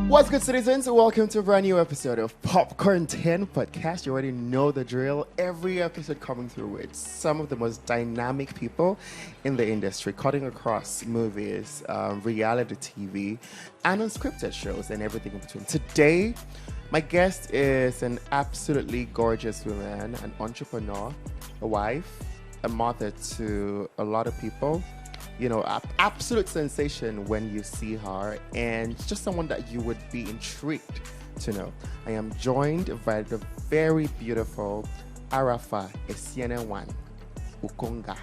What's good, citizens? Welcome to a brand new episode of PopcornTen podcast. You already know the drill. Every episode coming through with some of the most dynamic people in the industry, cutting across movies, reality TV, and unscripted shows, and everything in between. Today, my guest is an absolutely gorgeous woman, an entrepreneur, a wife, a mother to a lot of people. You know, absolute sensation when you see her, and just someone that you would be intrigued to know. I am joined by the very beautiful Arafa Esiene-Wan Ukonga.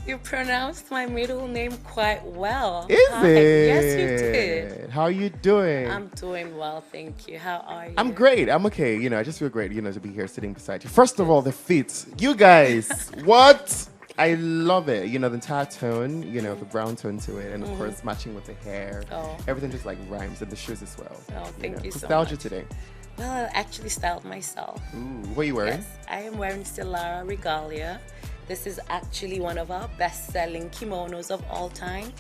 You pronounced my middle name quite well. Is it? Yes, you did. How are you doing? I'm doing well, thank you. How are you? I'm great. I'm okay. You know, I just feel great, to be here sitting beside you. First of all, the feet. You guys, what? I love it. The entire tone, the brown tone to it. And of course, matching with the hair. Oh. Everything just like rhymes, and the shoes as well. Oh, thank you so styled much. you today? Well, I actually styled myself. Ooh, what are you wearing? Yes, I am wearing Stellara Regalia. This is actually one of our best-selling kimonos of all time.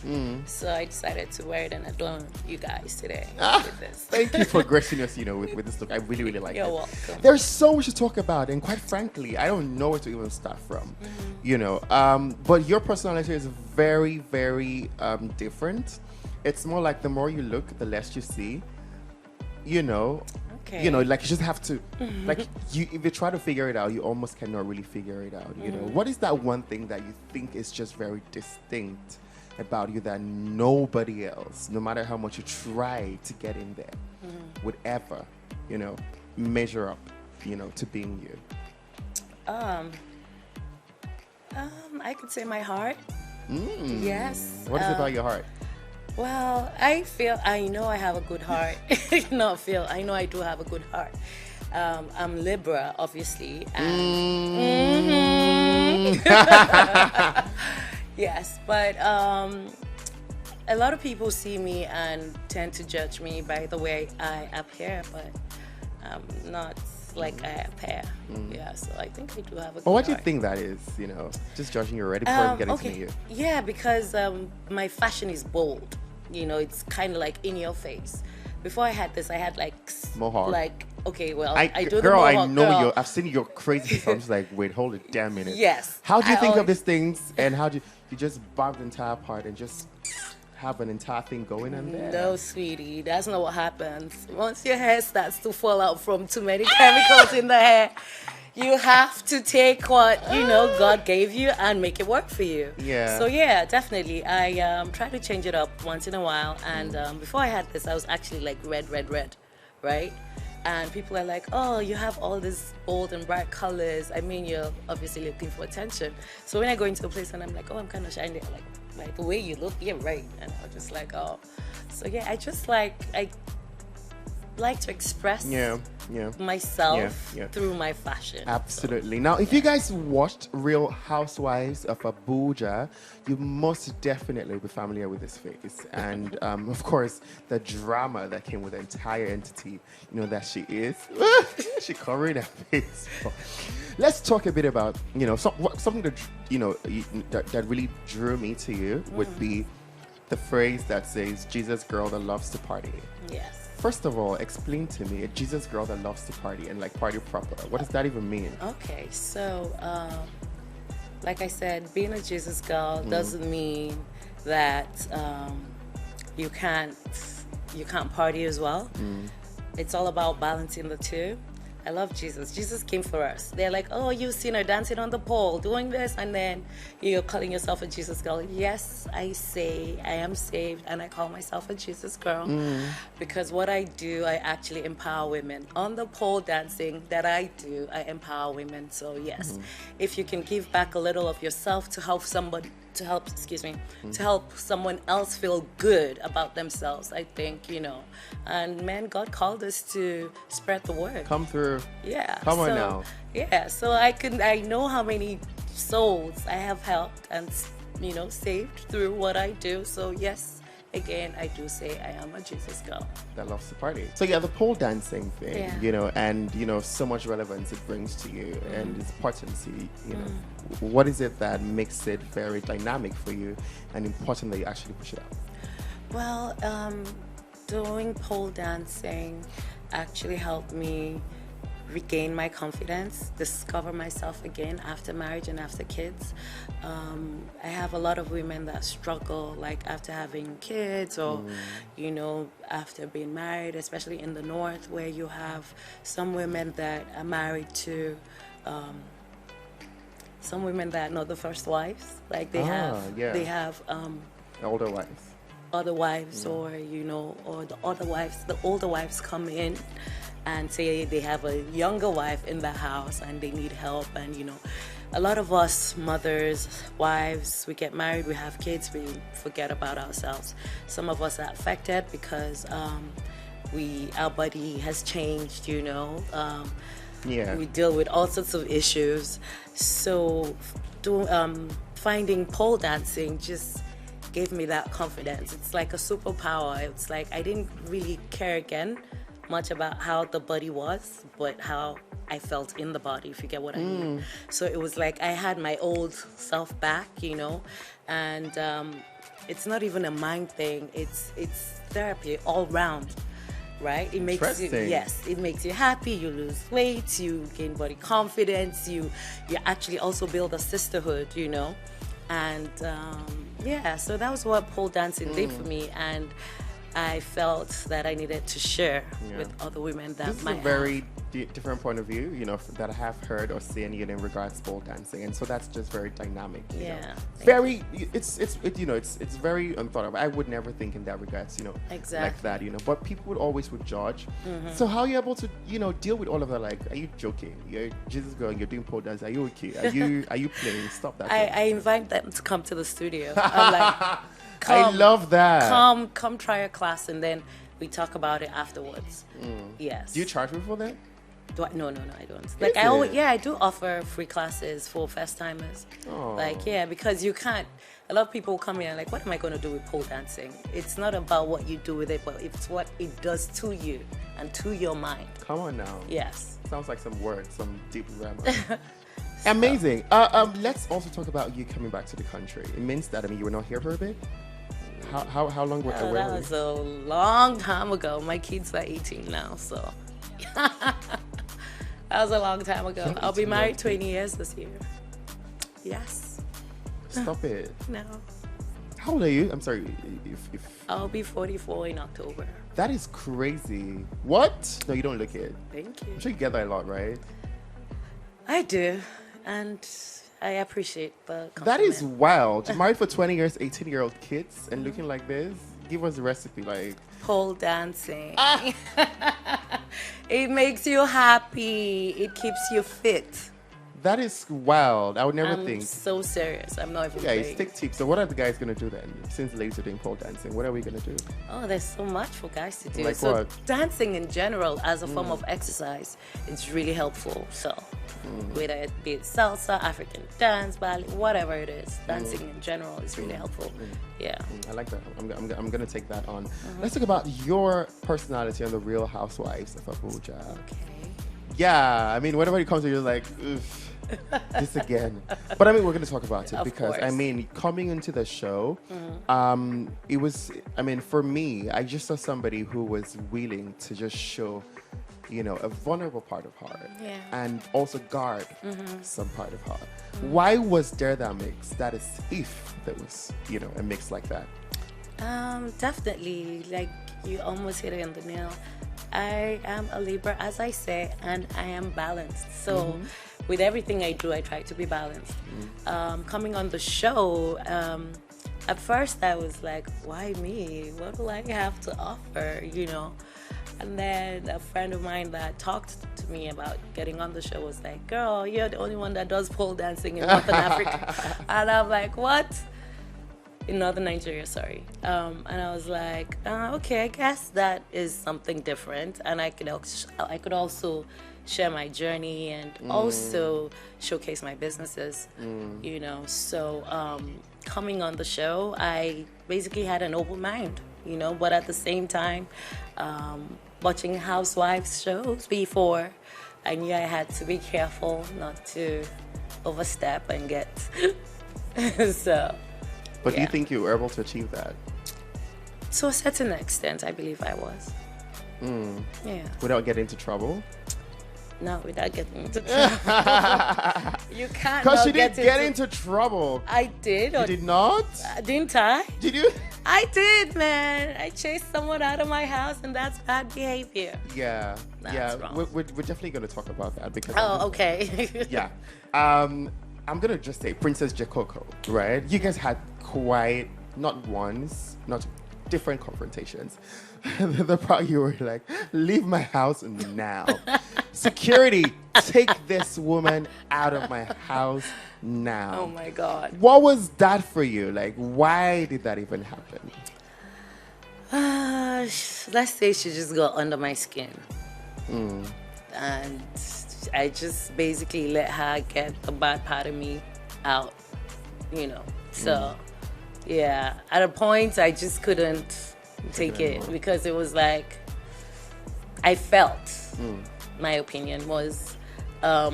So I decided to wear it and adorn you guys today with this. Thank you for gracing us, with this look. I really, really like it. You're welcome. There's so much to talk about, and quite frankly, I don't know where to even start from. But your personality is very, very different. It's more like the more you look, the less you see. Okay. Like you just have to, if you try to figure it out, you almost cannot really figure it out. What is that one thing that you think is just very distinct about you that nobody else, no matter how much you try to get in there, would ever, measure up, to being you? I could say my heart. Yes. What is it about your heart? Well, I know I have a good heart. I know I do have a good heart. I'm Libra, obviously. And yes, but a lot of people see me and tend to judge me by the way I appear, but I'm not like I appear. Yeah, so I think I do have a good Well, what do you heart. think that is, just judging you already before getting to know you? Yeah, because my fashion is bold. It's kind of like in your face. Before I had this, I had like Mohawk. I do girl, the Mohawk. I know I've seen your crazy stuff. I'm just like, wait, hold it, damn minute. Yes. How do you think of these things, and how do you just barb the entire part and just have an entire thing going on there? No, sweetie, that's not what happens. Once your hair starts to fall out from too many chemicals in the hair, you have to take what God gave you and make it work for you. Yeah. So yeah, definitely. I try to change it up once in a while. And before I had this, I was actually like red, right? And people are like, "Oh, you have all these bold and bright colors. I mean, you're obviously looking for attention." So when I go into a place and I'm like, "Oh, I'm kind of shiny," like the way you look, yeah, right. And I'm just like, "Oh." So yeah, I like to express myself through my fashion. Absolutely. Now, if you guys watched Real Housewives of Abuja, you most definitely be familiar with this face. And, of course, the drama that came with the entire entity, that she is. She covering her face. Let's talk a bit about, something that, that really drew me to you would be the phrase that says, Jesus girl that loves to party. Yes. First of all, explain to me a Jesus girl that loves to party and like party proper. What does that even mean? Okay, so like I said, being a Jesus girl doesn't mean that you can't party as well. It's all about balancing the two. I love Jesus. Jesus came for us. They're like, "Oh, you sinner dancing on the pole, doing this," and then you're calling yourself a Jesus girl. Yes, I say I am saved and I call myself a Jesus girl because what I do, I actually empower women. On the pole dancing that I do, I empower women. So yes, if you can give back a little of yourself to help somebody, to help someone else feel good about themselves, I think, and man, God called us to spread the word. Come through. Yeah. Come on now. Yeah, so I know how many souls I have helped and, saved through what I do. So yes, again, I do say I am a Jesus girl. That loves to party. So yeah, the pole dancing thing, Yeah. you know, and you know, so much relevance it brings to you and its potency, you know. What is it that makes it very dynamic for you and important that you actually push it out? Well, doing pole dancing actually helped me regain my confidence, discover myself again after marriage and after kids. I have a lot of women that struggle, like after having kids or, you know, after being married, especially in the north, where you have some women that are married to some women that are not the first wives, like they have Older wives. other wives, or you know, or the older wives come in and say they have a younger wife in the house and they need help. And you know, a lot of us mothers, wives, we get married, we have kids, we forget about ourselves. Some of us are affected because our body has changed, you know. We deal with all sorts of issues. So finding pole dancing just gave me that confidence. It's like a superpower. It's like I didn't really care again much about how the body was, but how I felt in the body, if you get what I mean. So it was like I had my old self back, you know, and it's not even a mind thing. It's therapy all round, right? It makes you, it makes you happy. You lose weight, you gain body confidence, you actually also build a sisterhood, you know, and so that was what pole dancing did for me, and I felt that I needed to share with other women that this is a very different point of view, you know, that I have heard or seen, you know, in regards to pole dancing, and so that's just very dynamic. You know. Very, it's very unthought of. I would never think in that regards, you know, like that, you know. But people would judge. So how are you able to, you know, deal with all of that? Like, are you joking? You're a Jesus girl and you're doing pole dance. Are you okay? Are you playing? Stop that. I invite them to come to the studio. I'm like, I love that. Come try a class and then we talk about it afterwards. Yes. Do you charge me for that? No, I don't. Like I do offer free classes for first timers. Like because you can't. A lot of people come in and like, what am I going to do with pole dancing? It's not about what you do with it, but it's what it does to you and to your mind. Come on now. Yes. Sounds like some words, some deep grammar. Amazing. Let's also talk about you coming back to the country. It means that, I mean, you were not here for a bit. How long were you? That was a long time ago. My kids are 18 now, so that was a long time ago. I'll be married 20 years this year. Yes. Stop it. No. How old are you? I'm sorry. If I'll be 44 in October. That is crazy. What? No, you don't look it. Thank you. I'm sure you get that a lot, right? I do, and I appreciate the compliment. That is wild. Married for 20 years, 18-year-old kids, and looking like this. Give us the recipe, like pole dancing. It makes you happy. It keeps you fit. That is wild. I would never think. I'm so serious. I'm not even Guys, take tips. So what are the guys going to do then? Since the ladies are doing pole dancing, what are we going to do? Oh, there's so much for guys to do. Like so what? Dancing in general as a form of exercise is really helpful. So whether it be salsa, African dance, ballet, whatever it is, dancing in general is really helpful. Yeah. I like that. I'm going to take that on. Let's talk about your personality on the Real Housewives of Abuja. Okay. Yeah, I mean, whenever it comes to you're like, oof. This again. But I mean, we're going to talk about it because, I mean, coming into the show, it was, I mean, for me, I just saw somebody who was willing to just show, you know, a vulnerable part of her and also guard some part of her. Why was there that mix? That is, if there was, you know, a mix like that. Definitely. Like, you almost hit it on the nail. I am a Libra, as I say, and I am balanced. So with everything I do, I try to be balanced. Coming on the show, at first I was like, why me? What do I have to offer, you know? And then a friend of mine that talked to me about getting on the show was like, girl, you're the only one that does pole dancing in Northern Africa. And I'm like, what? In Northern Nigeria, sorry. And I was like, okay, I guess that is something different. And I could also share my journey and also showcase my businesses, you know. So coming on the show, I basically had an open mind. you know, but at the same time, watching housewives shows before, I knew I had to be careful not to overstep and get so. But do you think you were able to achieve that? To a certain extent, I believe I was. Yeah. Without getting into trouble? No, without getting into trouble. You can't. Because she did get into trouble. I did. You did not? Didn't I? Did you? I did, man. I chased someone out of my house, and that's bad behavior. Yeah. That's wrong. We're definitely going to talk about that because. Oh, okay. Yeah. I'm going to just say Princess Jakoko, right? You guys had quite, not once, not different confrontations. The part you were like, leave my house now. Security, take this woman out of my house now. Oh my God. What was that for you? Like, why did that even happen? Let's say she just got under my skin. And I just basically let her get the bad part of me out, you know. So, yeah, at a point I just couldn't take it because it was like, I felt, my opinion was, how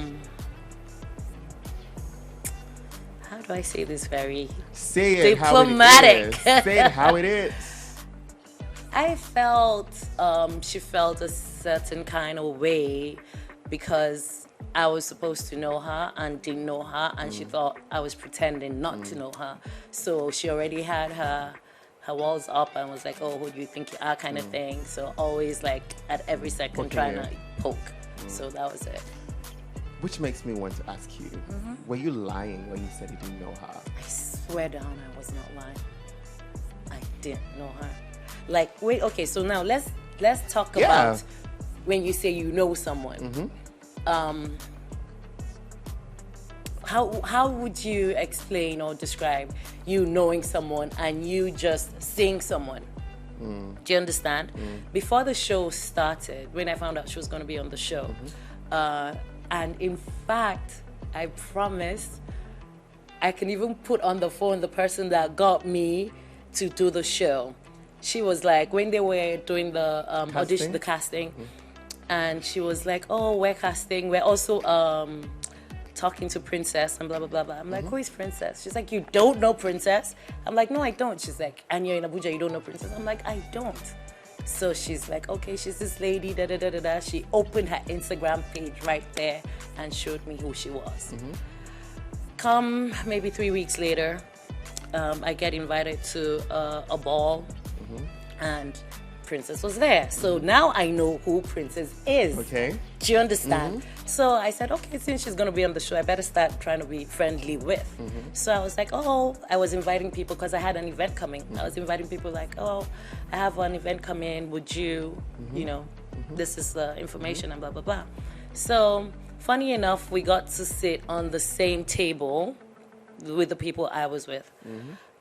do I say this very diplomatic? Say it how it is. I felt she felt a certain kind of way because I was supposed to know her and didn't know her, and she thought I was pretending not to know her. So she already had her walls up and was like, oh, who do you think you are, kind of thing. So always like at every second trying to poke. So that was it. Which makes me want to ask you, were you lying when you said you didn't know her? I swear down I was not lying. I didn't know her. Like, wait, okay, so now let's talk about when you say you know someone. How would you explain or describe you knowing someone and you just seeing someone? Do you understand? Before the show started, when I found out she was going to be on the show, and in fact, I promise I can even put on the phone the person that got me to do the show. She was like, when they were doing the audition, the casting, and she was like, oh, we're casting. We're also talking to Princess and blah, blah, blah, blah. I'm like, who is Princess? She's like, you don't know Princess? I'm like, no, I don't. She's like, and you're in Abuja, you don't know Princess? I'm like, I don't. So she's like, okay, she's this lady, da, da, da, da, da. She opened her Instagram page right there and showed me who she was. Come maybe 3 weeks later, I get invited to a ball, and Princess was there. So now I know who Princess is. Okay. Do you understand? So I said, okay, since she's going to be on the show, I better start trying to be friendly with. So I was like, oh, I was inviting people because I had an event coming. I was inviting people like, oh, I have an event coming. Would you, you know, this is the information and blah, blah, blah. So funny enough, we got to sit on the same table with the people I was with.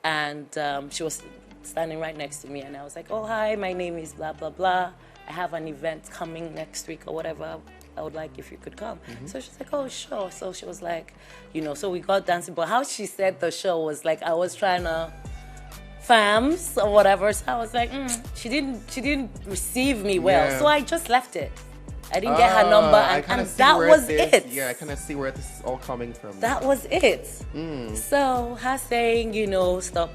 And she was standing right next to me, and I was like, oh, hi, my name is blah, blah, blah. I have an event coming next week or whatever. I would like if you could come. So she's like, oh, sure. So she was like, you know, so we got dancing. But how she said the show was like, I was trying to fams or whatever. So I was like, she didn't receive me well. Yeah. So I just left it. I didn't get her number, and that was it. Yeah, I kind of see where this is all coming from. That was it. So her saying, you know, stop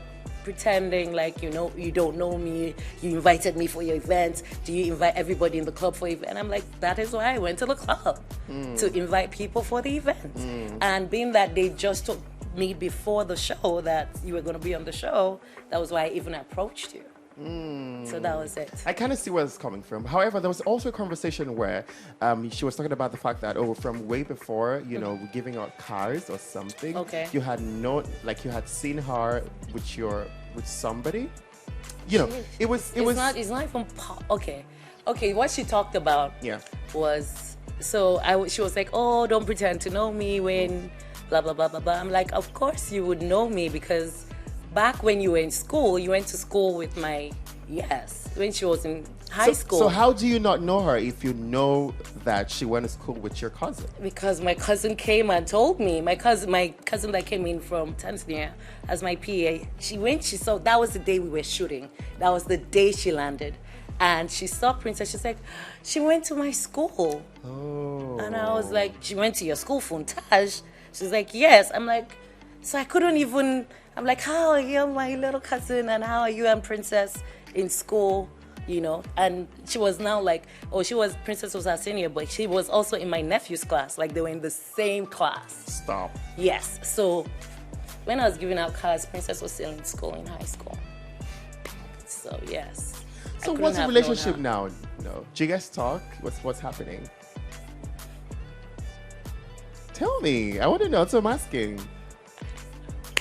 pretending like, you know, you don't know me, you invited me for your event, do you invite everybody in the club for your event? And I'm like, that is why I went to the club, to invite people for the event. And being that they just told me before the show that you were going to be on the show, that was why I even approached you. So that was it. I kind of see where it's coming from. However, there was also a conversation where she was talking about the fact that, from way before, you know, giving out cars or something. Okay. You had you had seen her with somebody. You know, it's not even okay. What she talked about was, she was like, oh, don't pretend to know me when blah blah blah blah blah. I'm like, of course you would know me because back when you were in school, you went to school with my Yes, when she was in high school. So how do you not know her if you know that she went to school with your cousin? Because my cousin came and told me. My cousin that came in from Tanzania as my PA. She saw, that was the day we were shooting. That was the day she landed. And she saw Princess. She's like, she went to my school. Oh. And I was like, she went to your school, Fontage? She's like, yes. I'm like, so I couldn't even, I'm like, how are you, my little cousin? And how are you and Princess in school? You know, and she was now like, Princess was our senior, but she was also in my nephew's class. Like, they were in the same class. Stop. Yes. So when I was giving out cards, Princess was still in school, in high school. So, yes. So what's the relationship now? No. Do you guys talk? What's happening? Tell me. I want to know. That's what I'm asking.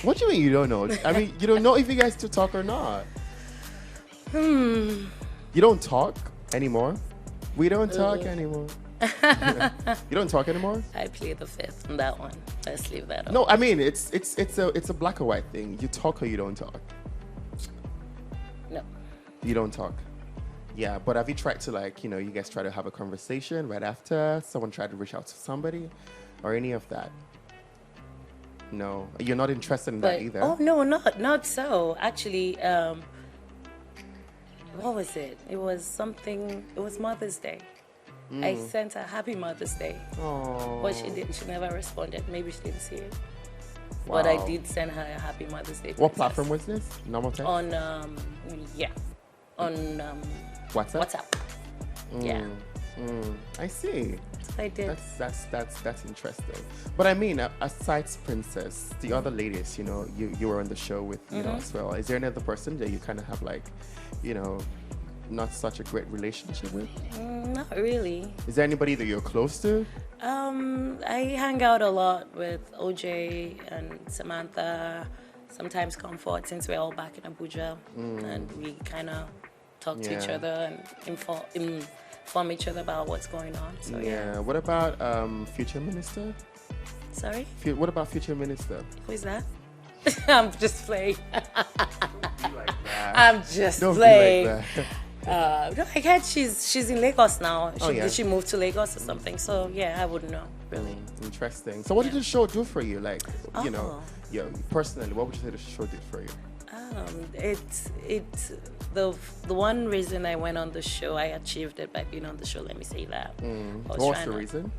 What do you mean you don't know? I mean, you don't know if you guys still talk or not. You don't talk anymore? We don't talk anymore. You don't talk anymore? I play the fifth on that one. Let's leave that. No, I mean it's a black or white thing. You talk or you don't talk. No. You don't talk. Yeah, but have you tried to, like, you know, you guys try to have a conversation right after someone tried to reach out to somebody or any of that? No, you're not interested in that either. Oh no, not so. Actually, what was it? It was Mother's Day. I sent her Happy Mother's Day. Oh. But she never responded. Maybe she didn't see it. Wow. But I did send her a Happy Mother's Day. What platform was this? Normal text? On WhatsApp. Yeah. I see. I did. That's interesting. But I mean, aside Princess, the other ladies, you know, you were on the show with, you know, as well. Is there any other person that you kind of have, like, you know, not such a great relationship with? Not really. Is there anybody that you're close to? I hang out a lot with OJ and Samantha, sometimes Comfort, since we're all back in Abuja, and we kind of talk to each other and inform each other about what's going on. So yeah. What about Future Minister? Sorry? What about Future Minister? Who is that? I'm just playing. Don't be like that. I'm just Don't playing. Be like that. No, I heard she's in Lagos now. Yeah. Did she move to Lagos or something? So yeah, I wouldn't know really. Interesting. So what did the show do for you? Like, you know, personally, what would you say the show did for you? The one reason I went on the show, I achieved it by being on the show. Let me say that. What was the reason?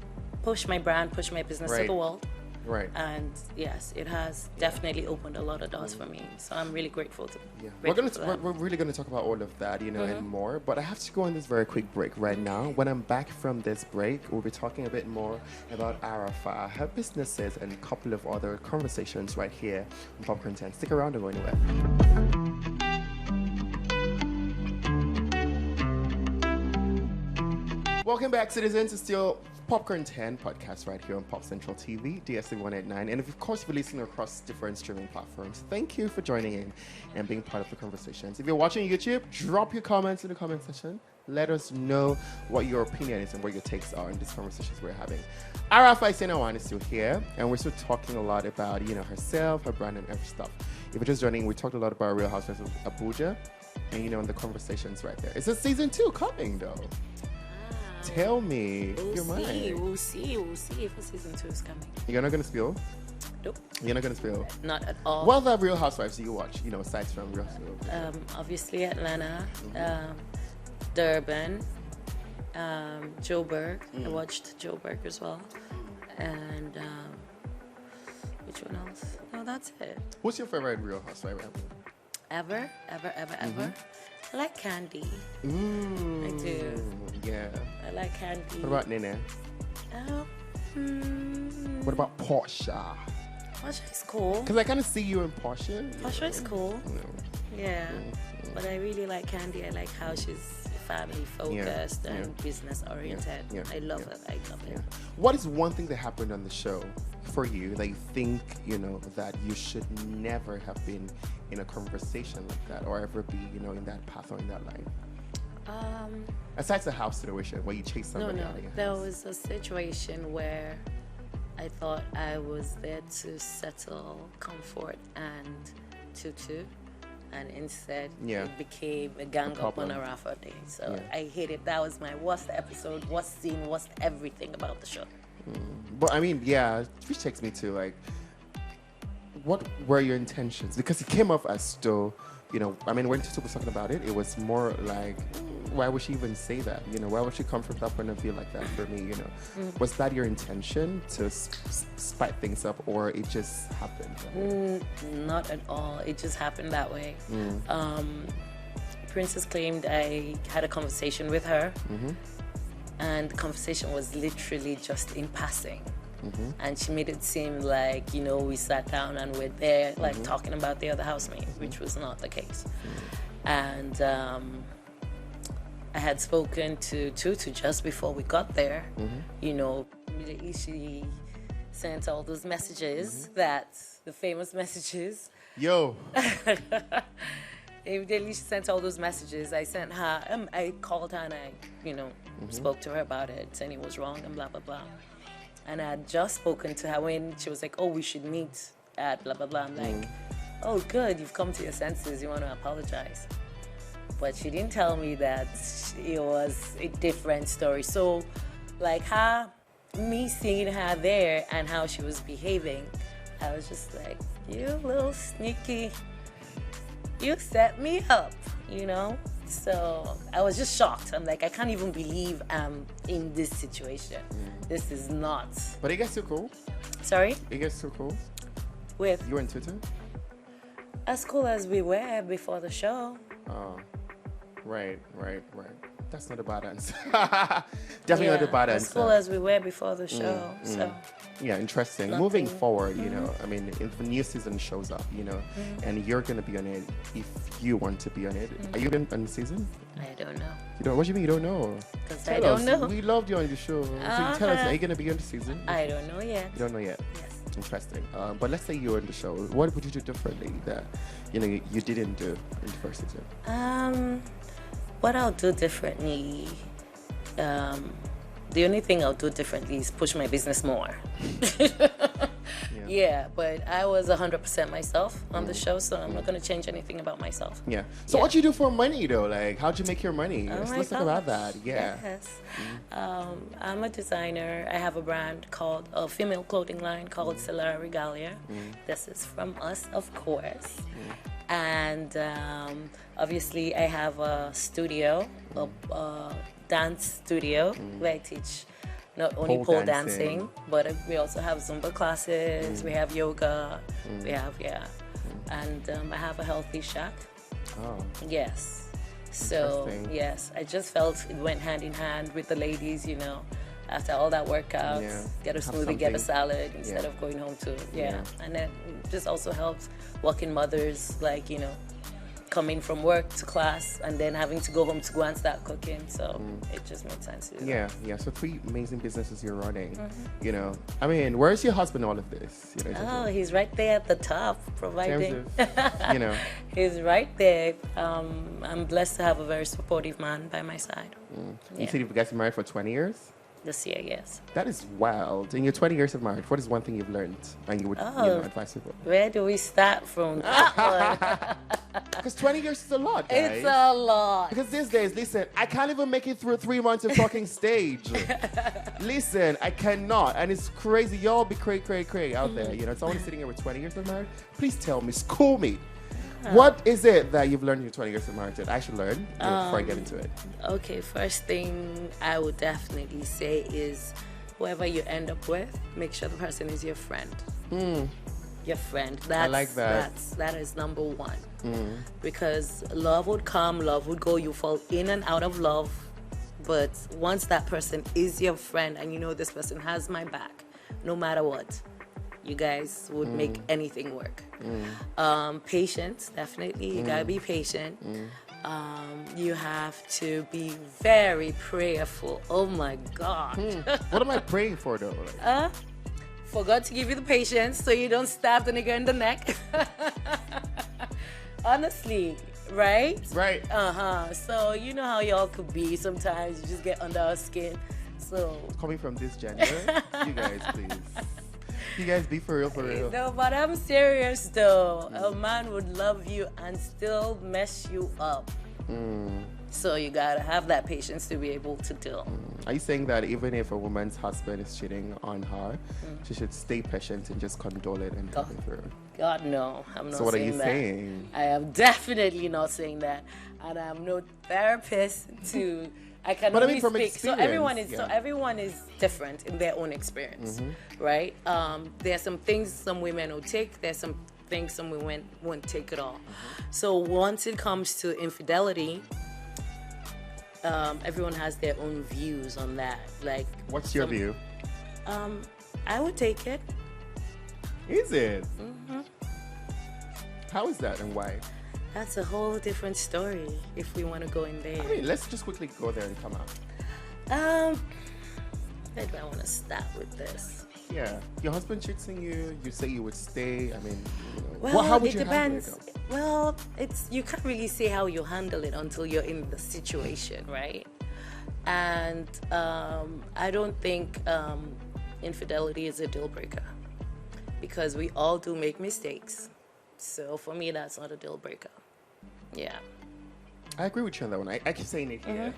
Push my brand, push my business to the world. Right. And yes, it has definitely opened a lot of doors for me. So I'm really grateful to. Yeah. We're really going to talk about all of that, you know, and more. But I have to go on this very quick break right now. When I'm back from this break, we'll be talking a bit more about Arafa, her businesses, and a couple of other conversations right here on PopcornTen. Stick around, don't go anywhere. Welcome back, citizens. It's still PopcornTen podcast right here on Popcentral TV, DStv 189. And of course, if you're listening across different streaming platforms, thank you for joining in and being part of the conversations. If you're watching YouTube, drop your comments in the comment section. Let us know what your opinion is and what your takes are in these conversations we're having. Arafa is still here, and we're still talking a lot about, you know, herself, her brand, and every stuff. If you're just joining, we talked a lot about Real Housewives of Abuja, and, you know, in the conversations right there. It's a season 2 coming, though. Tell me your mind. We'll see if a season 2 is coming. You're not going to spill? Nope. You're not going to spill? Not at all. What other Real Housewives do you watch, you know, aside from Real Housewives? Obviously Atlanta, Durban, Joburg. I watched Joburg as well. And which one else? No, that's it. Who's your favorite Real Housewife Ever? I like Candy. I do. Yeah. I like Candy. What about Nene? What about Portia? Portia is cool. Because I kind of see you in Portia. Portia is cool. You know. Yeah. But I really like Candy. I like how she's family focused and business oriented. I love it. What is one thing that happened on the show for you that you think, you know, that you should never have been in a conversation like that or ever be, you know, in that path or in that line? Aside the house situation where you chase somebody out of your house. There was a situation where I thought I was there to settle Comfort and Tutu, and instead Yeah. it became a gang up on problem. Arafa day. So Yeah. I hate it. That was my worst episode, worst scene, worst everything about the show. But I mean, yeah, which takes me to like, what were your intentions? Because it came off as though, you know, I mean, when Tutu was talking about it, it was more like, why would she even say that? You know, why would she come from that point of view like that for me? You know, was that your intention to spice things up, or it just happened? Not at all. It just happened that way. Princess claimed I had a conversation with her, and the conversation was literally just in passing. And she made it seem like, you know, we sat down and we're there, like talking about the other housemate, which was not the case. And I had spoken to Tutu just before we got there. You know, immediately she sent all those messages, the famous messages. Yo. Immediately she sent all those messages. I sent her, I called her and I, you know, spoke to her about it, saying it was wrong and blah, blah, blah. And I had just spoken to her when she was like, oh, we should meet at blah, blah, blah. I'm like, oh, good, you've come to your senses. You want to apologize. But she didn't tell me that it was a different story. So, like, me seeing her there and how she was behaving, I was just like, you little sneaky, you set me up, you know? So I was just shocked. I'm like, I can't even believe I'm in this situation. This is not. But it gets so cool. Sorry? It gets so cool. With You and Tutu? as cool as we were before the show. Oh, right. That's not a bad answer. Definitely not a bad answer. As cool as we were before the show. So Yeah, interesting. Nothing. Moving forward, you know, I mean, if the new season shows up, you know, and you're going to be on it if you want to be on it. Are you on the season? I don't know. You don't, what do you mean you don't know? Because I Tell don't us. know. We loved you on the show. So you tell us, are you going to be on the season? I don't know yet. You don't know yet? Yes. Interesting. But let's say you're on the show. What would you do differently that, you know, you didn't do in the first season? What I'll do differently, the only thing I'll do differently is push my business more. Yeah, but I was 100% myself on the show, so I'm not going to change anything about myself. Yeah. So what you do for money, though? Like, how'd you make your money? Oh my Let's talk about gosh. that. Yeah. Yes. I'm a designer. I have a brand called, a female clothing line called Celara Regalia. This is from us, of course. And obviously, I have a studio, a dance studio, where I teach not only pole dancing, but we also have Zumba classes, we have yoga, we have, and I have a healthy shack. Oh. Yes. So, Interesting. yes, I just felt it went hand in hand with the ladies, you know, after all that workout, get a Have smoothie, get a something. salad instead of going home to, And then it just also helps working mothers, like, you know, coming from work to class and then having to go home to go and start cooking. So it just made sense to do that. Yeah. So 3 amazing businesses you're running. You know, I mean, where's your husband in all of this? You know, in terms Oh, of- he's right there at the top, in providing. terms of, you know. He's right there. I'm blessed to have a very supportive man by my side. You said you guys been married for 20 years? This year, yes. That is wild. In your 20 years of marriage, what is one thing you've learned and you would advise people? Where do we start from that one? Because 20 years is a lot, guys. It's a lot. Because these days, listen, I can't even make it through 3 months of talking stage. Listen, I cannot. And it's crazy. Y'all be cray out there. You know, someone sitting here with 20 years of marriage. Please tell me, school me. What is it that you've learned in your 20 years of marriage that I should learn before I get into it? Okay, first thing I would definitely say is whoever you end up with, make sure the person is your friend. Your friend. I like that. That is number one. Because love would come, love would go. You fall in and out of love. But once that person is your friend and you know this person has my back, no matter what, you guys would make anything work. Patience, definitely. You gotta be patient. You have to be very prayerful. Oh my God. What am I praying for, though? Like, For God to give you the patience so you don't stab the nigga in the neck. Honestly, right? right. So you know how y'all could be sometimes. You just get under our skin. So Coming from this gender, you guys, please. You guys be for real, for real. No, but I'm serious though. A man would love you and still mess you up. So you gotta have that patience to be able to deal. Are you saying that even if a woman's husband is cheating on her, she should stay patient and just condole it and have it through? God, no. I'm not So what are saying you that. saying? I am definitely not saying that. And I'm no therapist to... I can But I only mean from speak. experience. So everyone is different in their own experience, right? There's some things some women will take. There's some things some women won't take at all. So once it comes to infidelity, everyone has their own views on that. Like, What's your view? I would take it. Is it? How is that and why? That's a whole different story if we want to go in there. I mean, let's just quickly go there and come out. Where do I want to start with this? Yeah, your husband cheats on you. You say you would stay. I mean, Well, how would it you handle depends. it? Well, you can't really say how you handle it until you're in the situation, right? And I don't think infidelity is a deal breaker because we all do make mistakes. So for me, that's not a deal breaker. Yeah. I agree with you on that one. I keep saying it here.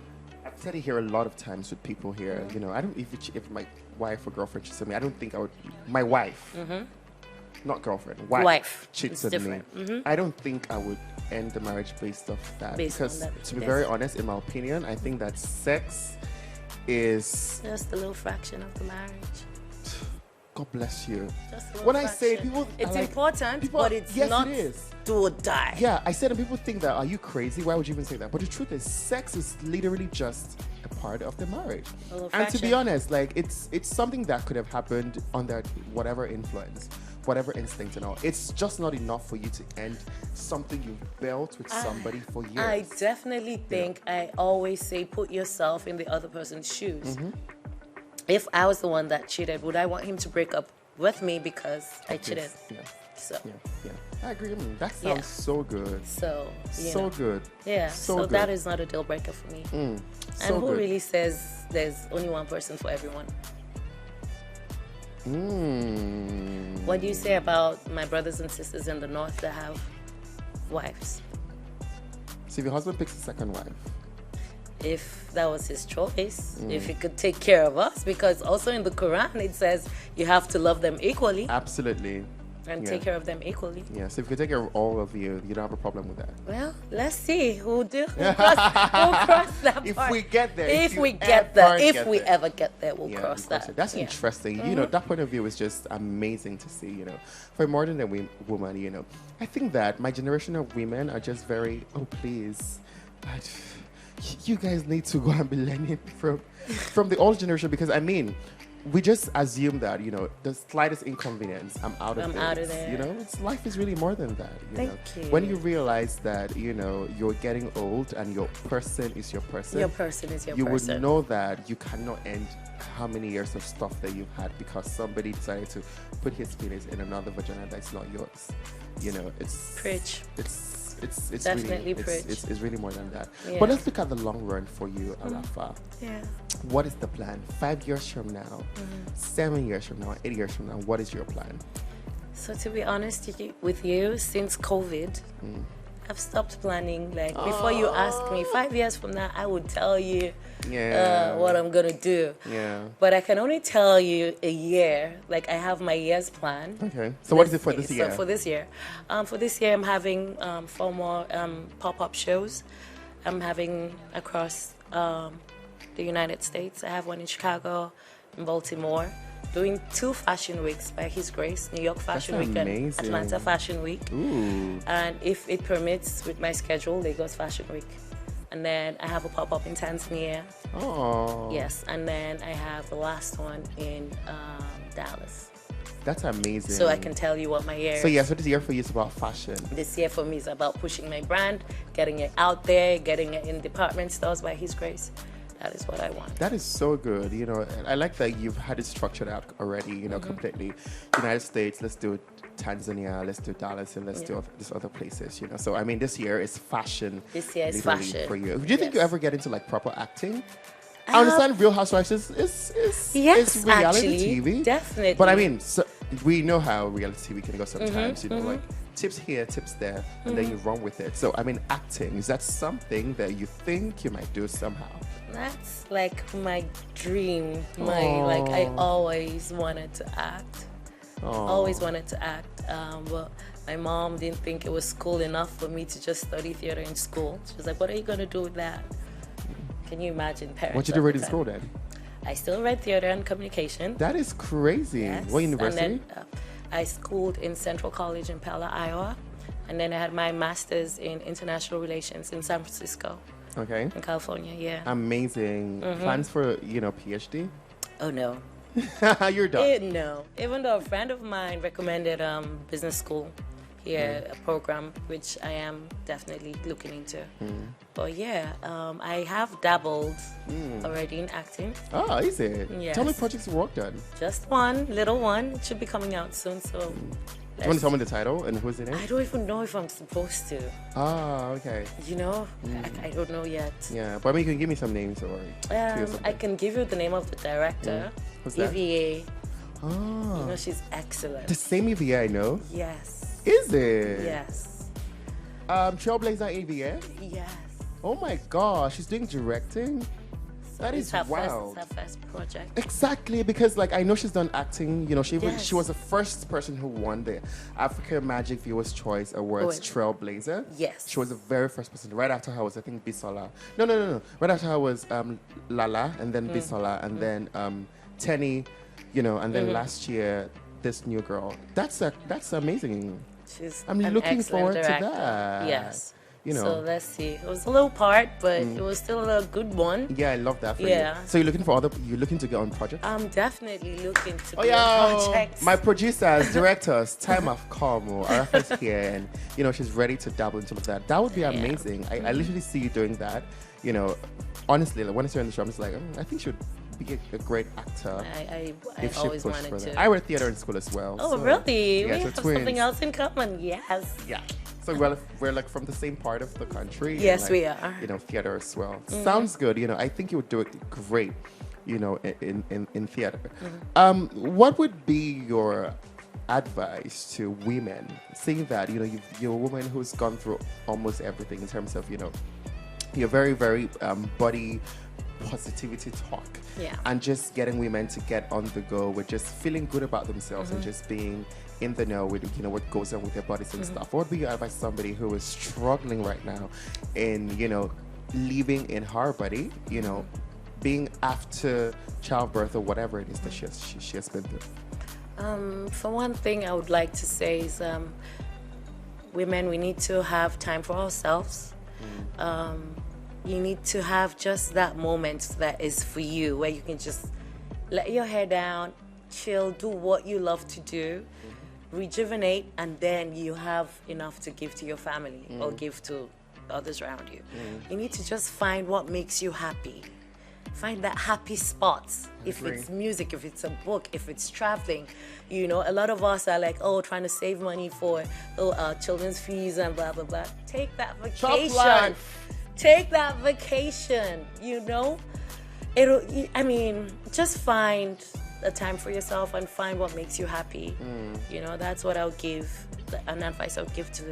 I've said it here a lot of times with people here. You know, I don't if my wife or girlfriend cheats on me, I don't think I would. My wife, not girlfriend, wife cheats It's on me. different. I don't think I would end the marriage based off that. Based on because that, to be yes. very honest, in my opinion, I think that sex is. Just a little fraction of the marriage. God bless you. Just a little When I say fraction. people, It's are like, important, people- but it's yes, not it is. do or die. Yeah, I said, and people think that, are you crazy? Why would you even say that? But the truth is, sex is literally just a part of the marriage. A little And to be fraction. honest, like it's something that could have happened under whatever influence, whatever instinct and all. It's just not enough for you to end something you've built with somebody for years. I definitely think I always say put yourself in the other person's shoes. If I was the one that cheated, would I want him to break up with me because I cheated? Yeah, So, yeah. I agree. That sounds so good. so you So know. good. Yeah, So so good. that is not a deal breaker for me. So And who good. really says there's only one person for everyone? What do you say about my brothers and sisters in the north that have wives? So if your husband picks a second wife, If that was his choice, if he could take care of us, because also in the Quran it says you have to love them equally absolutely. and Yeah. take care of them equally. Yeah, so if you could take care of all of you, you don't have a problem with that. Well, let's see who'll cross that If part. we get there, If you we get there, ever if get we there. ever get there, we'll Yeah, cross because that. that's Yeah. interesting. You know, that point of view is just amazing to see, you know. For more than a woman, you know, I think that my generation of women are just very, oh, please. You guys need to go and be learning from the old generation because, I mean, we just assume that, you know, the slightest inconvenience, I'm out of this. out of there. You know, life is really more than that. You Thank know? you. When you realize that, you know, you're getting old and your person is your person. Your person is your You person. would know that you cannot end how many years of stuff that you've had because somebody decided to put his penis in another vagina that's not yours. You know, it's Preach. It's Definitely really, preach. it's really more than that. Yeah. But let's look at the long run for you, Arafa. Yeah. What is the plan? 5 years from now, 7 years from now, 8 years from now, what is your plan? So to be honest with you, since COVID, I've stopped planning. Like before you ask me, 5 years from now, I would tell you what I'm gonna do. Yeah. But I can only tell you a year. Like I have my year's plan. Okay. So what is it for this year? So for this year, I'm having 4 more pop-up shows. I'm having across the United States. I have one in Chicago, in Baltimore. Doing 2 fashion weeks by His Grace, New York Fashion Week and amazing. Atlanta Fashion Week. Ooh. And if it permits with my schedule, Lagos Fashion Week. And then I have a pop-up in Tanzania. Oh. Yes, and then I have the last one in Dallas. That's amazing. So I can tell you what my year So yeah, so this year for you is about fashion. This year for me is about pushing my brand, getting it out there, getting it in department stores by His Grace. That is what I want. That is so good. You know, I like that you've had it structured out already, you know, completely. United States, let's do Tanzania, let's do Dallas, and let's do these other places, you know. So, I mean, this year is fashion. This year is literally fashion. for you. Do you think you Yes. ever get into like proper acting? I understand Real Housewives is Yes, reality actually, TV. definitely. But I mean, so we know how reality TV can go sometimes, you know, like tips here, tips there, and then you run with it. So, I mean, acting, is that something that you think you might do somehow? That's like my dream. I always wanted to act. Always wanted to act. But my mom didn't think it was cool enough for me to just study theater in school. She was like, what are you going to do with that? Can you imagine parents? What did you read in school then? I still read theater and communication. That is crazy. Yes. What university? And then, I schooled in Central College in Pella, Iowa. And then I had my master's in international relations in San Francisco. Okay. In California, yeah. Amazing. Plans for, PhD? Oh, no. You're done. No. Even though a friend of mine recommended business school here, a program which I am definitely looking into. But yeah, I have dabbled already in acting. Oh, is it? Yes. Tell me projects you worked on. Just one, little one. It should be coming out soon, so... Do you want to tell me the title and who's in it? I don't even know if I'm supposed to. Ah, okay. You know? I don't know yet. Yeah, but I mean, you can give me some names or... I can give you the name of the director. Who's that? EVA. Oh. You know, she's excellent. The same EVA I know? Yes. Is it? Yes. Trailblazer EVA? Yes. Oh my gosh, she's doing directing? That is wild. It's her first project. Exactly, because I know she's done acting. You know, she was the first person who won the Africa Magic Viewers Choice Awards Trailblazer. Yes. She was the very first person. Right after her was, I think, Bisola. No. Right after her was Lala, and then Bisola, and then Tenny, and then last year, this new girl. That's amazing. I'm looking forward to that. Yes. So let's see. It was a little part, but it was still a good one. Yeah, I love that for you. So you're looking to get on projects? I'm definitely looking to get on projects. My producers, directors, time have come. Arafa's here, and she's ready to dabble into that. That would be amazing. I literally see you doing that. Honestly, when I see her in the show, I'm just like, I think she would be a great actor. I if she always pushed wanted for to. That. I read theater in school as well. Oh, really? Yeah, we have something else in common. Yes. Yeah. So we're from the same part of the country. Yes, and we are. Theater as well. Sounds good. I think you would do it great. In theater. What would be your advice to women, seeing that you're a woman who's gone through almost everything in terms of you're very, very body positivity talk, and just getting women to get on the go with just feeling good about themselves and just being in the know with what goes on with their bodies and stuff. What would be your advice to somebody who is struggling right now in living in her body, being after childbirth or whatever it is that she has been through? For one thing, I would like to say is women, we need to have time for ourselves. You need to have just that moment that is for you, where you can just let your hair down, chill, do what you love to do, rejuvenate, and then you have enough to give to your family or give to others around you. You need to just find what makes you happy. Find that happy spot. If it's music, if it's a book, if it's traveling. A lot of us are trying to save money for children's fees and blah, blah, blah. Take that vacation. Take that vacation, just find a time for yourself and find what makes you happy. That's what I'll give, an advice I'll give to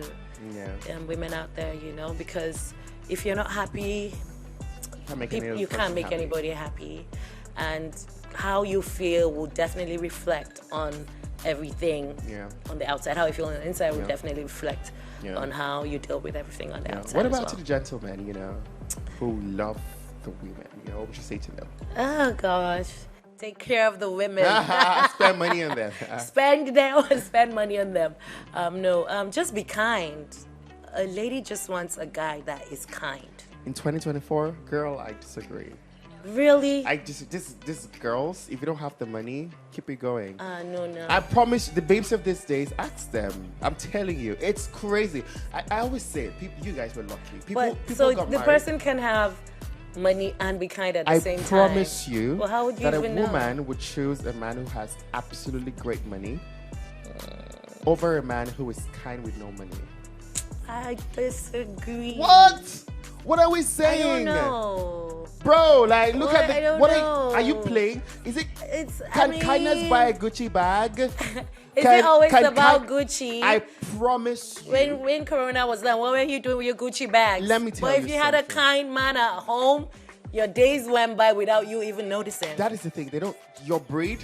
women out there, because if you're not happy, you can't make anybody happy. And how you feel will definitely reflect on everything on the outside. How you feel on the inside will definitely reflect on how you deal with everything on the outside. What about to the gentlemen, who love the women? What would you say to them? Oh gosh, take care of the women. Spend money on them. Spend money on them. Just be kind. A lady just wants a guy that is kind. In 2024, girl, I disagree. Really? This girls, if you don't have the money, keep it going. No. I promise you, the babes of these days, ask them. I'm telling you, it's crazy. I always say, you guys were lucky. People so got the married. person can have money and be kind at the same time. I promise you well, how would you that a even woman would choose a man who has absolutely great money over a man who is kind with no money. I disagree. What? What are we saying? I don't know. Bro, look at the. I don't what know. are you playing? Is it? Can kindness buy a Gucci bag? Is it always about Gucci? I promise you. When Corona was done, what were you doing with your Gucci bags? Let me tell you. But if you had a kind man at home, your days went by without you even noticing. That is the thing. They don't. Your breed,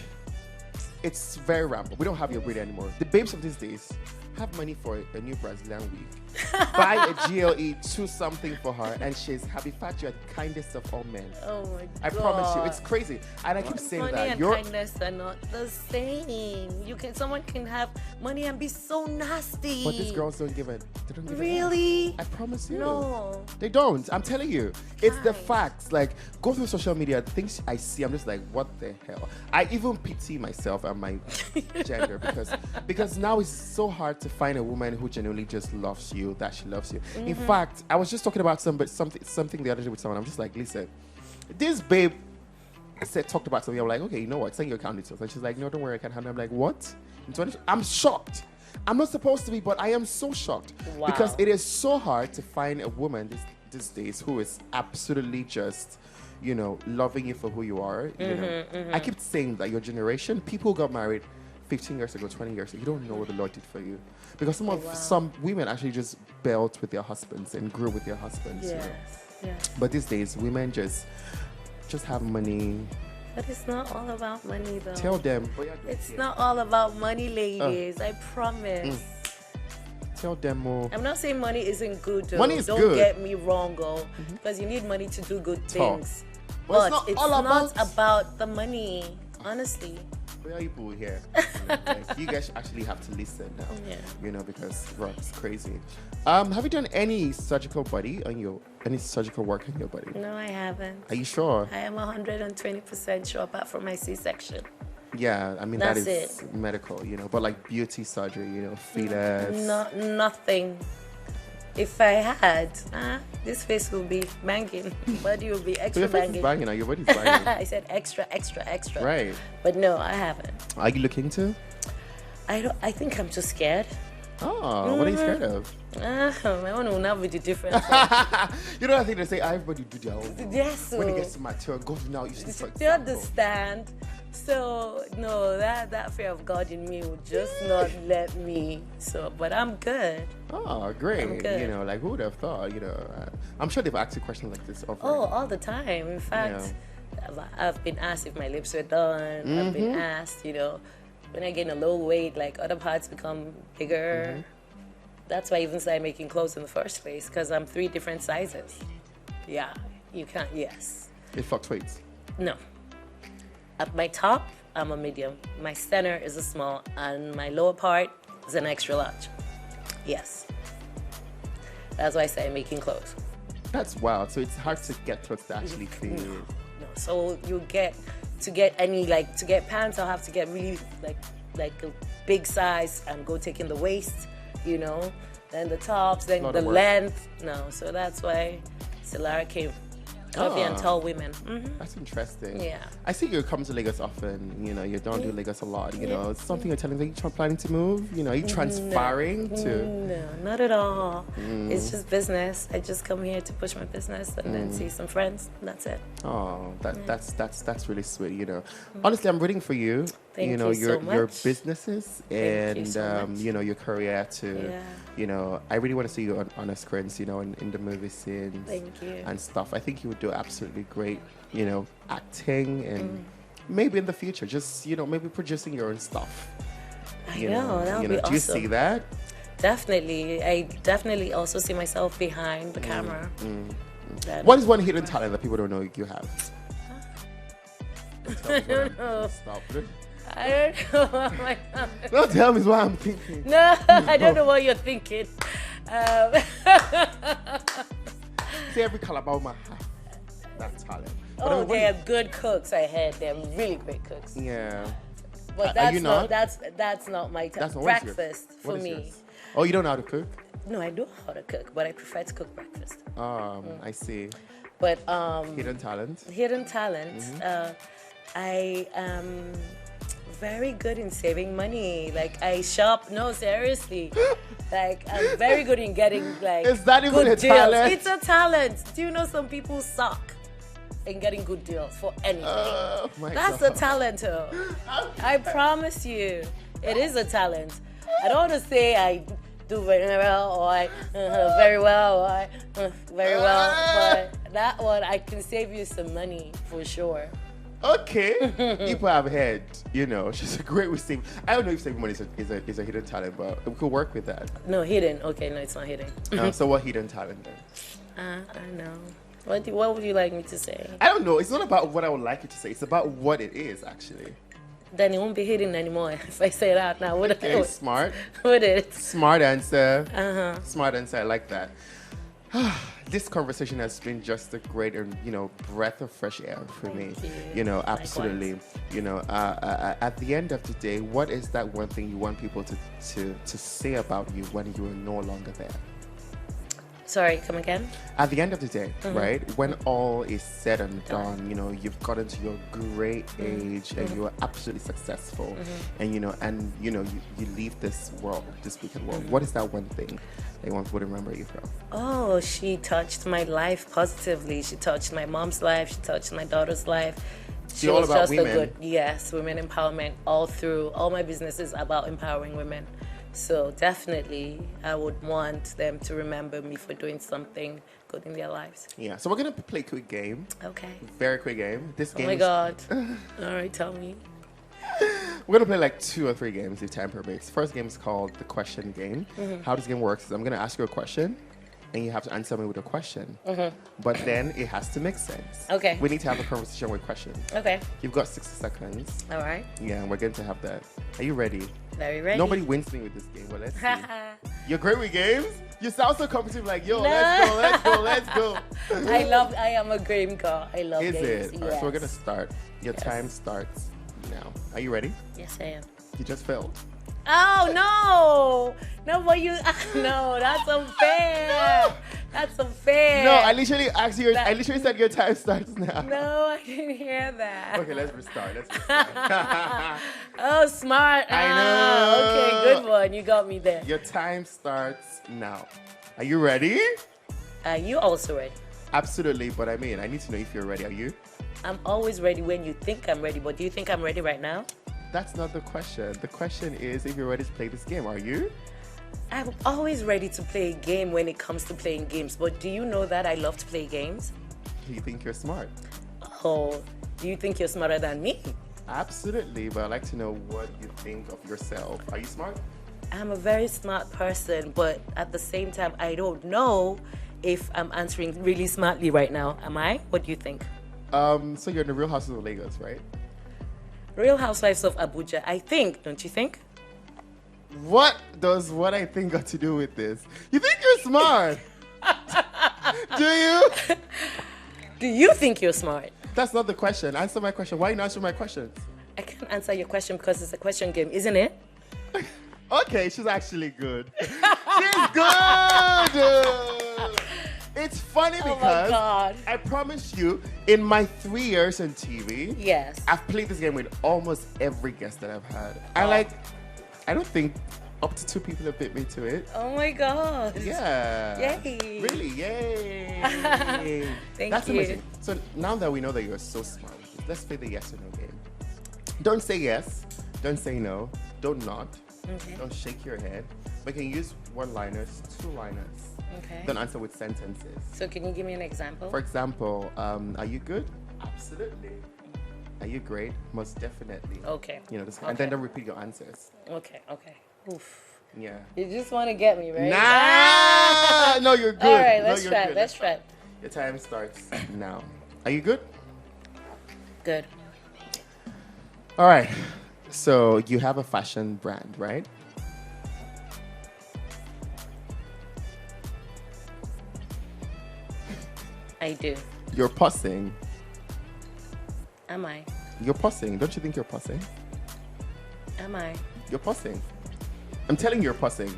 it's very ramble. We don't have your breed anymore. The babes of these days have money for a new Brazilian wig. Buy a GLE 2 something for her, and she's happy. Fat, you're the kindest of all men. Oh my God. I promise you, it's crazy. And I keep saying money that and kindness are not the same. Someone can have money and be so nasty. But these girls don't give it. They don't give really? I promise you. No. They don't. I'm telling you. It's the facts. Like, go through social media, things I see, I'm just like, what the hell? I even pity myself and my gender because now it's so hard to find a woman who genuinely just loves you, that she loves you. In fact, I was just talking about something the other day with someone. I'm just like, listen, this babe talked about something. I'm like, okay, you know what? Send your account details. And she's like, no, don't worry, I can handle. I'm like, what? I'm shocked. I'm not supposed to be, but I am so shocked. Wow. Because it is so hard to find a woman these days who is absolutely just, loving you for who you are. I keep saying that your generation, people who got married 15 years ago, 20 years ago, you don't know what the Lord did for you. Because some women actually just built with their husbands and grew with their husbands. Yes. Yes. But these days, women just have money. But it's not all about money, though. Tell them. It's not all about money, ladies. I promise. Tell them more. I'm not saying money isn't good, though. Money is Don't good. get me wrong, though. Because you need money to do good things. But But it's not about the money, honestly. Where are you people here? You guys actually have to listen now. Yeah. Because it's crazy. Have you done any surgical work on your body? No, I haven't. Are you sure? I am 120% sure, apart from my C-section. Yeah, I mean, That's that is medical, but like beauty surgery, fillers. Nothing. If I had, this face will be banging. Body will be extra your face banging. Is banging now. Your body's banging. I said extra. Right. But no, I haven't. Are you looking to? I think I'm just scared. Oh, what are you scared of? I want to navigate the difference. You know, I think they say everybody do their own thing. Yes. When it gets to my turn, go now. You see, Do you understand? So no, that fear of God in me would just not let me. But I'm good. Oh, great. I'm good. Like who would have thought? I'm sure they've asked you questions like this over. Oh, all the time. In fact, I've been asked if my lips were done. I've been asked, when I gain a little weight, like other parts become bigger. That's why I even started making clothes in the first place, because I'm 3 different sizes. Yeah, you can't. Yes. It fluctuates. No. At my top, I'm a medium. My center is a small, and my lower part is an extra large. Yes. That's why I started making clothes. That's wild. So it's hard to get clothes to actually fit. No. So to get pants, I'll have to get really like a big size and go taking the waist, then the tops, then the length. No, so that's why Solara came. Curvy and tall women. That's interesting. Yeah. I see you come to Lagos often. You don't do Lagos a lot. It's something you're telling me. You're planning to move. Are you transferring to? No, not at all. It's just business. I just come here to push my business and then see some friends. And that's it. Oh, that's really sweet. Honestly, I'm rooting for you. Thank you your so much. your businesses and you so much. your career too. Yeah. I really want to see you on screens. In the movie scenes. Thank you. And stuff. I think you would do absolutely great. Acting and maybe in the future, just maybe producing your own stuff. I know that would be awesome. Do you see that? Definitely. I definitely also see myself behind the camera. What is one hidden talent that people don't know you have? I don't know. Stop. I don't know. Don't tell me what I'm thinking. No, I don't know what you're thinking. See, every Calabar woman has that talent. Oh, they're good cooks. I heard they're really great cooks. Yeah. But Are you not? That's not my talent. Breakfast for me. Yours? Oh, you don't know how to cook? No, I do know how to cook, but I prefer to cook breakfast. I see. But hidden talent. Hidden talent. I am very good in saving money. Like I shop. No, seriously. Like I'm very good in getting Is that even good a deals. talent? It's a talent. Do you know some people suck in getting good deals for anything? Oh, my That's God. a talent. I promise you. It is a talent. I don't want to say I do very well or I very well or I very well, but that one I can save you some money for sure. Okay, people have heard, she's a great with saving. I don't know if saving money is a hidden talent, but we could work with that. No, hidden. Okay, no, it's not hidden. So what hidden talent then? I don't know. What would you like me to say? I don't know. It's not about what I would like you to say. It's about what it is, actually. Then it won't be hidden anymore if I say that now. Okay, smart. Would it? Smart answer. Smart answer. I like that. This conversation has been just a great, breath of fresh air for me. Absolutely. At the end of the day, what is that one thing you want people to say about you when you are no longer there? Sorry, come again? At the end of the day, right? When all is said and done, you've gotten to your great age and you are absolutely successful, and you leave this world, this wicked world. What is that one thing they want to remember you from? Oh, she touched my life positively. She touched my mom's life. She touched my daughter's life. She all was about just women. women empowerment all through. All my business is about empowering women. So definitely, I would want them to remember me for doing something good in their lives. Yeah, so we're going to play a quick game. Okay. Very quick game. This game. Oh my God. All right, tell me. We're going to play like 2 or 3 games if time permits. First game is called the question game. How this game works is I'm going to ask you a question and you have to answer me with a question. But then it has to make sense. Okay. We need to have a conversation with questions. Okay. You've got 60 seconds. All right. Yeah, we're going to have that. Are you ready? Very ready. Nobody wins me with this game, but let's see. You're great with games? You sound so competitive, like, yo, let's go. I am a game girl. I love games. Is it? Yes. All right, so we're going to start. Your time starts now. Are you ready? Yes, I am. You just failed. Oh, no. No, but no, that's unfair. That's unfair. No, I literally asked you, I literally said your time starts now. No, I didn't hear that. Okay, let's restart. Oh, smart. I know. Okay, good one. You got me there. Your time starts now. Are you ready? Are you also ready? Absolutely, but I need to know if you're ready. Are you? I'm always ready when you think I'm ready, but do you think I'm ready right now? That's not the question. The question is if you're ready to play this game. Are you? I'm always ready to play a game when it comes to playing games, but do you know that I love to play games? You think you're smart? Oh, do you think you're smarter than me? Absolutely, but I'd like to know what you think of yourself. Are you smart? I'm a very smart person, but at the same time, I don't know if I'm answering really smartly right now. Am I? What do you think? So you're in the Real Housewives of Lagos, right? Real Housewives of Abuja, I think, don't you think? What does what I think got to do with this? You think you're smart? Do you? Do you think you're smart? That's not the question. Answer my question. Why are you not answering my questions? I can't answer your question because it's a question game, isn't it? Okay, she's actually good. She's good! It's funny because I promise you, in my 3 years on TV, yes, I've played this game with almost every guest that I've had. I don't think up to 2 people have beat me to it. Oh my God. Yeah. Yay. Really, yay. That's you. Amazing. So now that we know that you're so smart, let's play the yes or no game. Don't say yes. Don't say no. Don't nod. Okay. Don't shake your head. We can use 1-liners, 2-liners. Okay. Don't answer with sentences. So can you give me an example? For example, are you good? Absolutely. Are you great? Most definitely. Okay. And then don't repeat your answers. Okay. Oof. Yeah. You just want to get me, right? Nah! No, you're good. All right, No, let's you're try. good. Let's try. Your time starts now. Are you good? Good. All right. So you have a fashion brand, right? I do. You're pussing. Am I? You're pussing. Don't you think you're pussing? Am I? You're pussing. I'm telling you, you're pussing.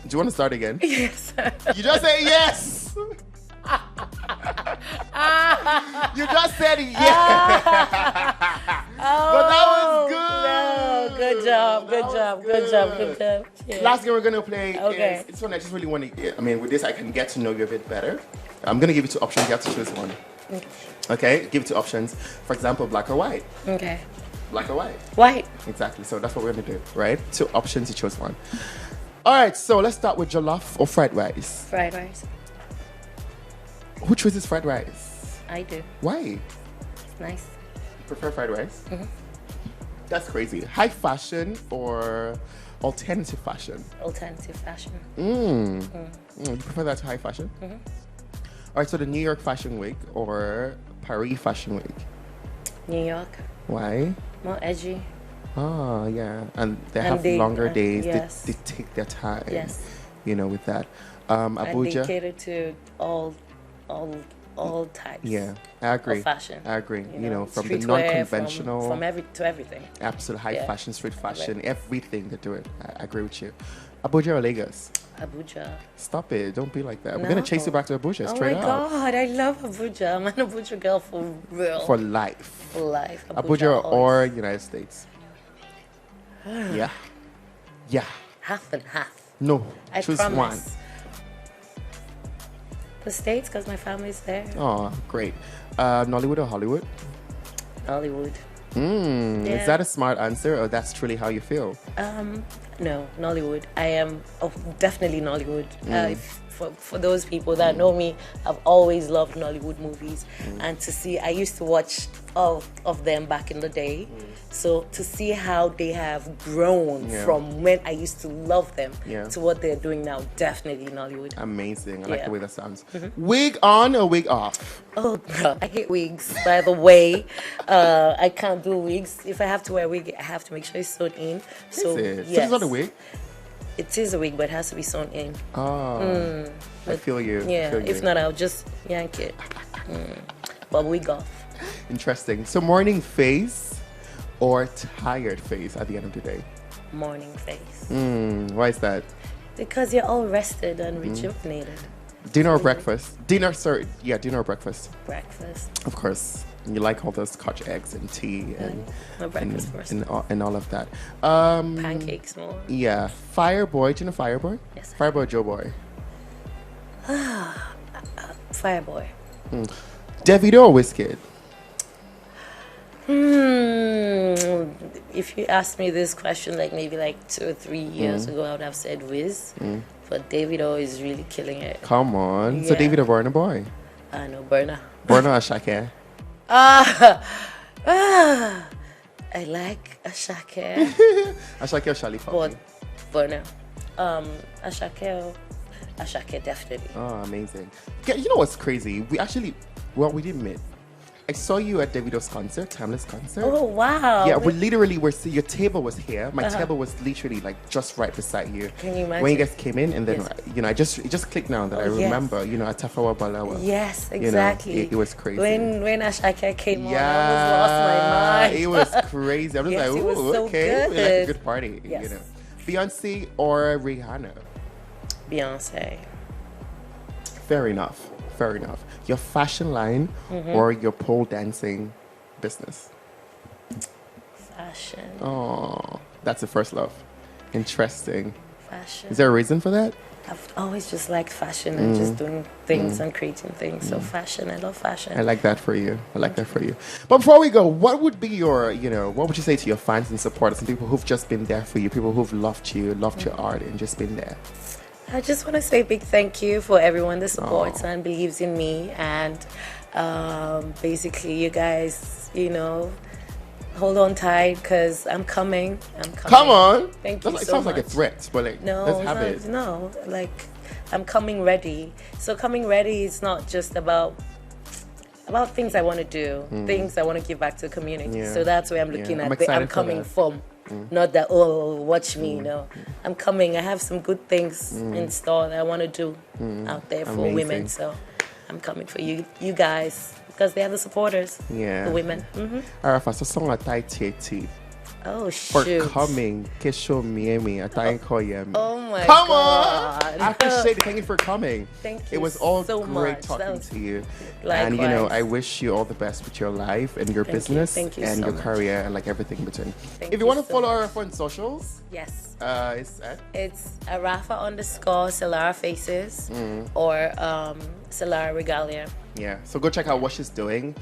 Do you want to start again? Yes. You just say yes. You just said yes. But that was good. No, good job. Yeah. Last game we're going to play okay. is, it's one I just really want to, with this I can get to know you a bit better. I'm going to give you 2 options. You have to choose one. Okay, give 2 options. For example, black or white. Okay. Black or white. White. Exactly. So that's what we're gonna do, right? 2 options, you chose one. All right. So let's start with jollof or fried rice. Fried rice. Who chooses fried rice? I do. Why? It's nice. You prefer fried rice? That's crazy. High fashion or alternative fashion? Alternative fashion. You prefer that to high fashion? All right. So the New York Fashion Week or Paris Fashion Week? New York. Why? More edgy. Oh, yeah. And they And have they- longer days. yes. They take their time. Yes. You know, with that. And they Abuja. cater to all types. Yeah, I agree. Of fashion. I agree. You know, from the streetwear, non-conventional, from to everything. absolute high Yeah. fashion, street fashion, everything they do it. I agree with you. Abuja or Lagos? Abuja. Stop it. Don't be like that. We're going to chase you back to Abuja Oh straight my up. God, I love Abuja. I'm an Abuja girl for real. For life. For life. Abuja or always. United States? Yeah. Yeah. Half and half. No. I Choose promise. one. The States, because my family's there. Oh, great. Nollywood or Hollywood? Hollywood. Is Yeah. that a smart answer or that's truly how you feel? No, Nollywood. I am definitely Nollywood. For those people that know me, I've always loved Nollywood movies, and to see, I used to watch all of them back in the day. So to see how they have grown from when I used to love them to what they're doing now, definitely Nollywood. Amazing. I like Yeah. the way that sounds. Wig on or wig off? Oh, bro, I hate wigs. By the way, I can't do wigs. If I have to wear a wig, I have to make sure it's sewn in. So Is it? So yes, it's not a wig? it is a wig, but it has to be sewn in. Oh, I feel you. Yeah, feel you. if not, I'll just yank it. But wig off. Interesting. So morning face or tired face at the end of the day? Morning face. Why is that? Because you're all rested and rejuvenated. Dinner or breakfast? Dinner or breakfast. Breakfast. Of course. You like all those Scotch eggs and tea and No breakfast first. and all of that. Pancakes more. Yeah. Fireboy. Do you know Fireboy? Yes. Fireboy Joe Boy. Fireboy. Davido or Wizkid? If you asked me this question maybe 2 or 3 years ago, I would have said Wiz. But Davido is really killing it. Come on. So Yeah. Davido Burna Boy. I know, Burna. Burna or Shake? I like Ashake, Ashake or Shali but Burna. Ashake definitely. Oh, amazing. Yeah, you know what's crazy? We didn't meet. I saw you at Davido's concert, Timeless concert. Oh wow! Yeah, we literally were. Your table was here. My table was literally just right beside you. Can you imagine? When you guys came in, and then Yes. it just clicked now that I yes. remember. At Tafawa Balawa. Yes, You know, exactly. it was crazy. When Ashake came on, I Yeah, almost lost my mind. it was crazy. I was Yes, like, it was ooh, so okay, we like a good. good party. Yes. Beyonce or Rihanna? Beyonce. Fair enough. Fair enough. Your fashion line or your pole dancing business? Fashion. Oh, that's the first love. Interesting. Fashion. Is there a reason for that? I've always just liked fashion and just doing things and creating things. So fashion, I love fashion. I like that for you. I like that for you. But before we go, what would be your, what would you say to your fans and supporters and people who've just been there for you, people who've loved you, loved your art and just been there? I just want to say a big thank you for everyone that supports and believes in me. And basically, you guys, hold on tight because I'm coming. Come on. Thank you so It sounds much. like a threat, but No, let's have it. no, I'm coming ready. So coming ready is not just about things I want to do, things I want to give back to the community. Yeah. So that's where I'm looking I'm at. excited I'm for coming that. from. Not that, watch me, I'm coming. I have some good things in store that I want to do out there for Amazing. women. So I'm coming for you guys, because they are the supporters, Yeah. the women. Arafa, so song atai tete Oh, for shoot. coming. Kesho miemi atai koyemi. Oh, my Come God. on! I appreciate it. Thank you for coming. Thank It you was all so great much. talking That was- to you. Likewise. And I wish you all the best with your life and your Thank you. business Thank you and so your much. career and everything in between. Thank If you you want to so follow much. Arafa on socials, Yes. it's at It's Arafa _ Solara Faces or Solara Regalia. Yeah, so go check out what she's doing,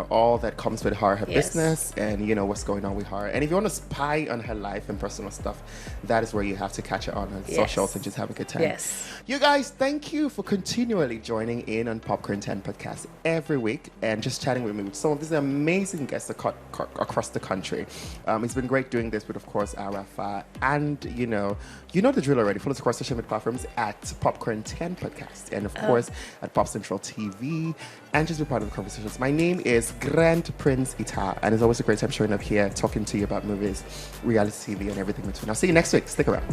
all that comes with her Yes. business, and what's going on with her. And if you want to spy on her life and personal stuff, that is where you have to catch her on her Yes. socials and just have a good time. Yes. You guys, thank you for continually joining in on PopcornTen podcast every week and just chatting with me with some of these amazing guests across the country. It's been great doing this with, of course, Arafa, and you know the drill already. Follow us across social media platforms at PopcornTen podcast, and of course at Popcentral TV, and just be part of the conversations. My name is Grandprince Ita, and it's always a great time showing up here, talking to you about movies, reality TV, and everything between. I'll see you next week. Stick around.